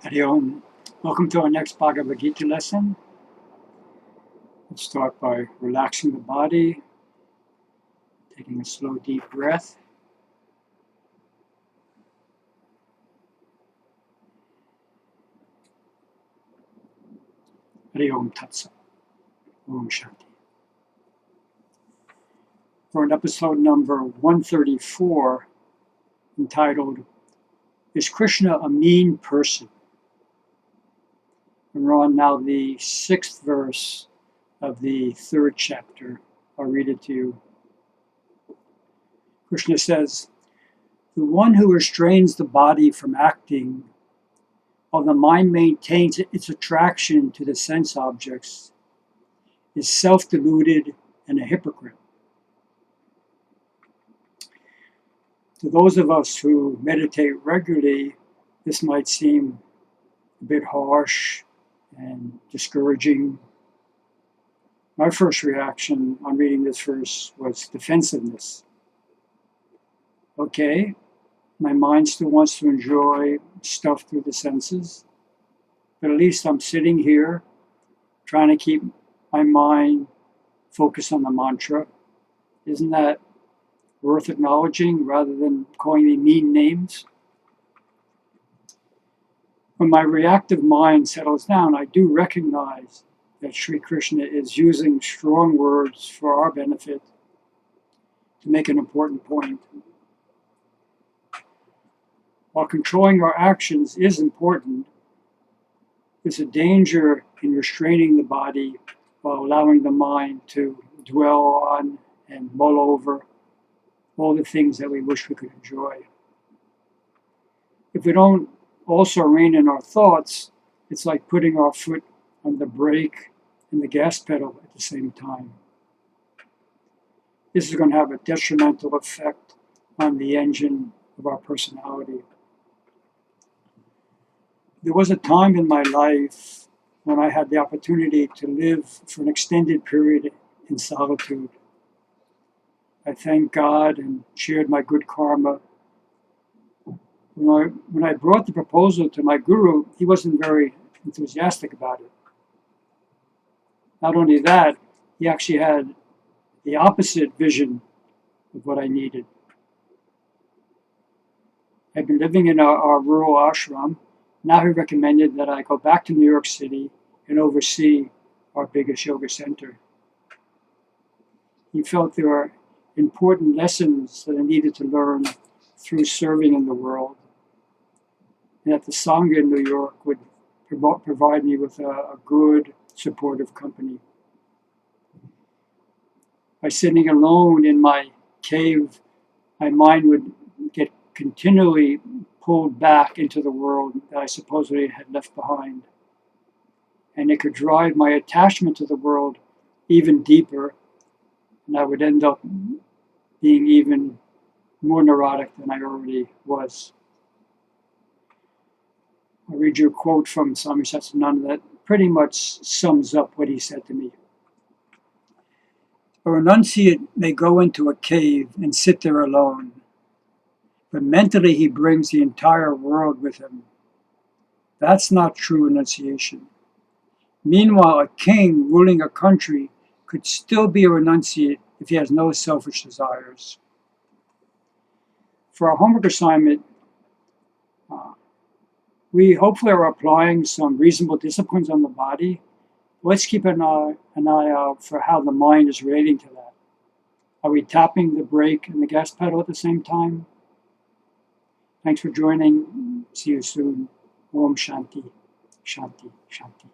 Hari Om. Welcome to our next Bhagavad Gita lesson. Let's start by relaxing the body, taking a slow, deep breath. Hari Om Tat Sat. Om Shanti. For an episode number 134, entitled, Is Krishna a Mean Person? And we're on now the 6th verse of the 3rd chapter. I'll read it to you. Krishna says, the one who restrains the body from acting, while the mind maintains its attraction to the sense objects, is self-deluded and a hypocrite. To those of us who meditate regularly, this might seem a bit harsh and discouraging. My first reaction on reading this verse was defensiveness. Okay, my mind still wants to enjoy stuff through the senses, but at least I'm sitting here trying to keep my mind focused on the mantra. Isn't that worth acknowledging rather than calling me mean names? When my reactive mind settles down, I do recognize that Sri Krishna is using strong words for our benefit to make an important point. While controlling our actions is important, there's a danger in restraining the body while allowing the mind to dwell on and mull over all the things that we wish we could enjoy. If we don't also rein in our thoughts, it's like putting our foot on the brake and the gas pedal at the same time. This is going to have a detrimental effect on the engine of our personality. There was a time in my life when I had the opportunity to live for an extended period in solitude. I thank God and shared my good karma. When I brought the proposal to my guru, he wasn't very enthusiastic about it. Not only that, he actually had the opposite vision of what I needed. I'd been living in our rural ashram. Now he recommended that I go back to New York City and oversee our biggest yoga center. He felt there were important lessons that I needed to learn through serving in the world, and that the Sangha in New York would provide me with a good, supportive company. By sitting alone in my cave, my mind would get continually pulled back into the world that I supposedly had left behind. And it could drive my attachment to the world even deeper, and I would end up being even more neurotic than I already was. I'll read you a quote from Swami Satchidananda that pretty much sums up what he said to me. A renunciate may go into a cave and sit there alone, but mentally he brings the entire world with him. That's not true renunciation. Meanwhile, a king ruling a country could still be a renunciate if he has no selfish desires. For our homework assignment, we hopefully are applying some reasonable disciplines on the body. Let's keep an eye out for how the mind is relating to that. Are we tapping the brake and the gas pedal at the same time? Thanks for joining. See you soon. Om Shanti, Shanti, Shanti.